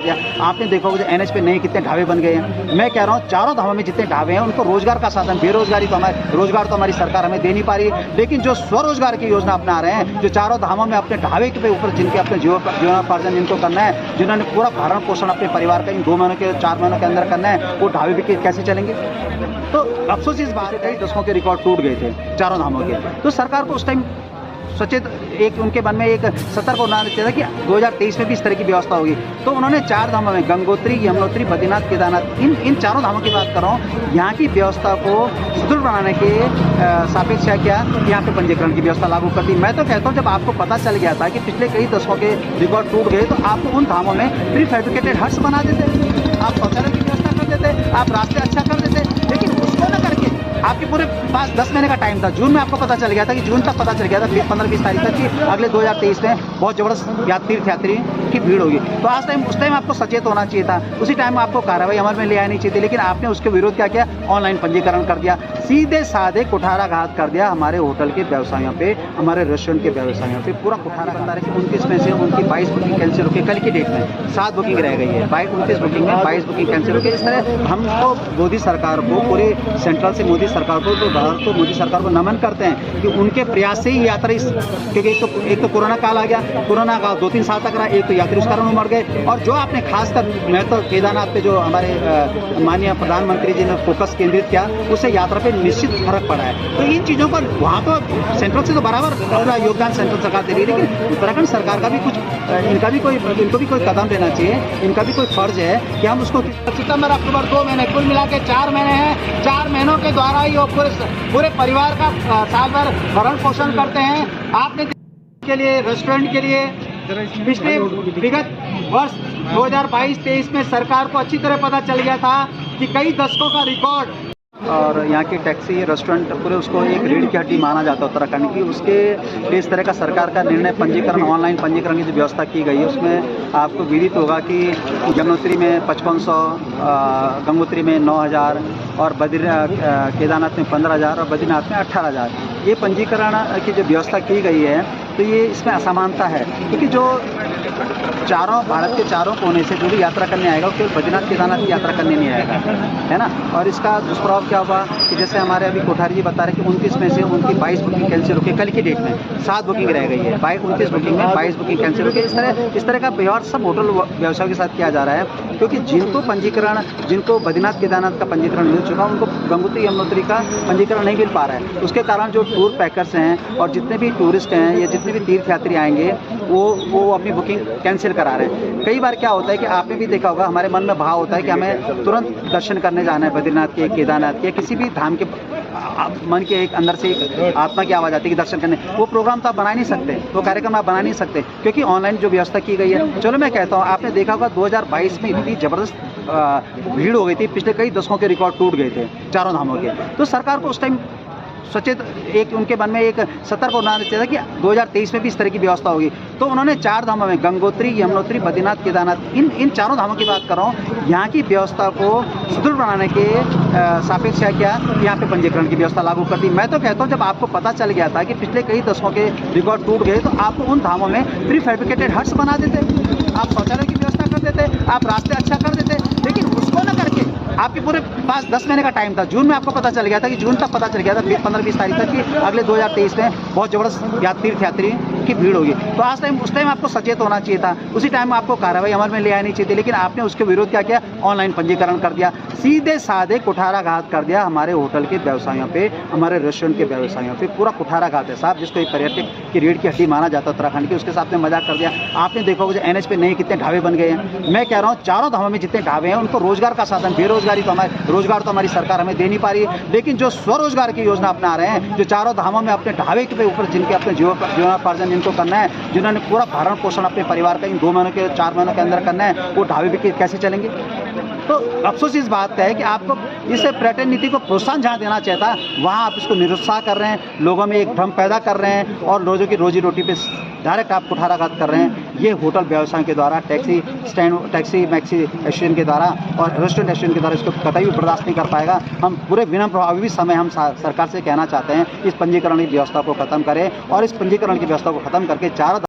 आपने देखा होगा एनएच पे नए कितने ढाबे बन गए हैं। मैं कह रहा हूँ चारों धामों में जितने ढाबे हैं उनको रोजगार का साधन, बेरोजगारी तो रोजगार तो हमारी सरकार हमें दे नहीं पा रही है, लेकिन जो स्वरोजगार की योजना अपना रहे हैं, जो चारों धामों में अपने ढाबे के ऊपर जिनके अपने जीवनोपार्जन जिनको करना है, जिन्होंने पूरा भरण पोषण अपने परिवार का इन 2 महीनों के 4 महीनों के अंदर करना है, वो ढाबे भी कैसे चलेंगे। तो अफसोस इस बात है दशकों के रिकॉर्ड टूट गए थे चारों धामों के। तो सरकार को उस टाइम सचेत एक उनके मन में एक सतर्क होना चाहिए कि 2023 में भी इस तरह की व्यवस्था होगी। तो उन्होंने 4 धामों में गंगोत्री, यमुनोत्री, बद्रीनाथ, केदारनाथ इन चारों धामों की बात कर रहा हूँ, यहाँ की व्यवस्था को सुदृढ़ बनाने के सापेक्ष क्या किया, यहाँ पे पंजीकरण की व्यवस्था लागू कर दी। मैं तो कहता हूँ जब आपको पता चल गया था कि पिछले कई दशकों के रिकॉर्ड टूट गए, तो आपको उन धामों में प्री फैब्रिकेटेड हट्स बना देते, आप शौचालय की व्यवस्था कर देते, आप रास्ते अच्छा कर देते, लेकिन उसको न करके आपके पूरे पास 10 महीने का टाइम था। जून में आपको पता चल गया था कि जून तक पता चल गया था 15-20 तारीख तक कि अगले 2023 में बहुत जबरदस्त तीर्थयात्री की भीड़ होगी। तो उस टाइम आपको सचेत होना चाहिए था, उसी टाइम आपको कार्रवाई अमल में ले आनी चाहिए थी, लेकिन आपने उसके विरोध क्या किया, ऑनलाइन पंजीकरण कर दिया, सीधे साधे कुठाराघात कर दिया हमारे होटल के व्यवसायियों पे, हमारे रेस्टोरेंट के व्यवसायियों पे पूरा कुठाराघात। 29 में से उनकी 22 बुकिंग कैंसिल होकर कल की डेट में 7 बुकिंग रह गई है, 29 बुकिंग में 22 बुकिंग कैंसिल होकर। इस तरह हम तो मोदी सरकार को, पूरे सेंट्रल से मोदी सरकार को, तो भारत को मोदी सरकार को नमन करते हैं कि उनके प्रयास से ही यात्रा क्योंकि एक तो कोरोना काल आ गया, कोरोना काल 2-3 साल तक रहा, एक तो यात्री उस कारण मर गए, और जो आपने खासकर मैं तो केदारनाथ पे जो हमारे माननीय प्रधानमंत्री जी ने फोकस केंद्रित किया, उससे यात्रा पे निश्चित फर्क पड़ा है। तो इन चीज़ों पर वहाँ तो सेंट्रल से तो बराबर पूरा योगदान सेंट्रल सरकार दे रही है, लेकिन उत्तराखंड सरकार का भी कुछ इनको भी कोई कदम लेना चाहिए, इनका भी कोई फर्ज है कि हम उसको सितंबर अक्टूबर 2 महीने कुल मिला के 4 महीने हैं, 4 महीनों के द्वारा ही वो पूरे परिवार का साल भर भरण पोषण करते हैं। आपने के लिए रेस्टोरेंट के लिए पिछले विगत वर्ष 2022-23 में सरकार को अच्छी तरह पता चल गया था कि कई दशकों का रिकॉर्ड, और यहाँ की टैक्सी रेस्टोरेंट पूरे उसको एक रीढ़ की हड्डी माना जाता है उत्तराखंड की। उसके लिए इस तरह का सरकार का निर्णय, पंजीकरण, ऑनलाइन पंजीकरण की जो व्यवस्था की गई है, उसमें आपको विदित होगा कि यमुनोत्री में 5500, गंगोत्री में 9000 और केदारनाथ में 15000 और बद्रीनाथ में 18000 ये पंजीकरण की जो व्यवस्था की गई है। तो ये इसमें असमानता है, क्योंकि जो भारत के चारों कोने से जो भी यात्रा करने आएगा वो केवल बद्रीनाथ केदारनाथ की यात्रा करने नहीं आएगा, है ना। और इसका दुष्प्रभाव क्या हुआ कि जैसे हमारे अभी कोठारी जी बता रहे कि 29 में से उनकी 22 बुकिंग कैंसिल होकर कल की डेट में 7 बुकिंग रह गई है, 29 बुकिंग में 22 बुकिंग कैंसिल होकर। इस तरह का व्यवहार सब होटल व्यवसायों के साथ किया जा रहा है, क्योंकि जिनको बद्रीनाथ केदारनाथ का पंजीकरण मिल चुका, उनको गंगोत्री यमुनोत्री का पंजीकरण नहीं मिल पा रहा है। उसके कारण जो टूर पैकर्स हैं और जितने भी टूरिस्ट हैं या जितने भी तीर्थयात्री आएंगे वो अपनी बुकिंग कैंसिल करा रहे हैं। कई बार क्या होता है कि आपने भी देखा होगा, हमारे मन में भाव होता है कि हमें तुरंत दर्शन करने जाना है, बद्रीनाथ के, केदारनाथ के, किसी भी धाम के, मन के एक अंदर से एक आत्मा की आवाज़ आती है कि दर्शन करने। वो प्रोग्राम तो आप बना नहीं सकते, वो कार्यक्रम आप बना नहीं सकते, क्योंकि ऑनलाइन जो व्यवस्था की गई है। चलो मैं कहता हूँ, आपने देखा होगा 2022 में इतनी ज़बरदस्त भीड़ हो गई थी, पिछले कई दशकों के रिकॉर्ड टूट गए थे चारों धामों के। तो सरकार को उस टाइम सचेत एक उनके मन में एक सतर्क होना चाहिए कि 2023 में भी इस तरह की व्यवस्था होगी। तो उन्होंने 4 धामों में गंगोत्री, यमुनोत्री, बद्रीनाथ, केदारनाथ इन चारों धामों की बात कर रहा हूँ, यहाँ की व्यवस्था को सुदृढ़ बनाने के सापेक्ष क्या किया, यहाँ पे पंजीकरण की व्यवस्था लागू कर दी। मैं तो कहता हूँ जब आपको पता चल गया था कि पिछले कई दशकों के रिकॉर्ड टूट गए, तो आपको उन धामों में प्री फैब्रिकेटेड हट्स बना देते, आप शौचालय की व्यवस्था कर देते, आप रास्ते अच्छा कर देते, लेकिन उसको न करके आपके पूरे पास 10 महीने का टाइम था। जून में आपको पता चल गया था कि जून तक पता चल गया था 15-20 तारीख तक कि अगले 2023 में बहुत जबरदस्त तीर्थयात्री की भीड़ होगी। तो उस टाइम आपको सचेत होना चाहिए था, उसी टाइम आपको कार्रवाई अमल में ले आनी चाहिए थी, लेकिन आपने उसके विरोध क्या किया, ऑनलाइन पंजीकरण कर दिया, सीधे साधे कुठाराघात कर दिया हमारे होटल के व्यवसायियों पे, हमारे रेस्टोरेंट के व्यवसायियों पे। पूरा कुठाराघात है साहब, जिसको एक पर्यटक की रीढ़ की हड्डी माना जाता है उत्तराखंड की, उसके साथ में मजाक कर दिया। आपने देखा होगा एनएच पे नए कितने ढाबे बन गए हैं। मैं कह रहा हूँ चारों धामों में जितने ढाबे हैं उनको रोजगार का साधन, बेरोजगारी तो रोजगार तो हमारी सरकार हमें दे नहीं पा रही है, लेकिन जो स्वरोजगार की योजना अपना रहे हैं, जो चारों धामों में अपने ढाबे के ऊपर जिनके अपने जीवनोपार्जन जिनको करना है, जिन्होंने पूरा भरण पोषण अपने परिवार का इन 2 महीनों के 4 महीनों के अंदर करना है, वो ढाबे भी कैसे चलेंगे। तो अफसोस इस बात का है कि आपको इस पर्यटन नीति को प्रोत्साहन जहाँ देना चाहिए था, वहाँ आप इसको निरुत्साह कर रहे हैं, लोगों में एक भ्रम पैदा कर रहे हैं और लोगों की रोजी रोटी पे डायरेक्ट आप कुठाराघात कर रहे हैं। ये होटल व्यवसाय के द्वारा, टैक्सी मैक्सी एसोसिएशन के द्वारा और रेस्टोरेंट एसोसिएशन के द्वारा इसको कतई भी बर्दाश्त नहीं कर पाएगा। हम पूरे विनम्र अभी भी समय हम सरकार से कहना चाहते हैं, इस पंजीकरण की व्यवस्था को खत्म करें और इस पंजीकरण की व्यवस्था को खत्म करके चारों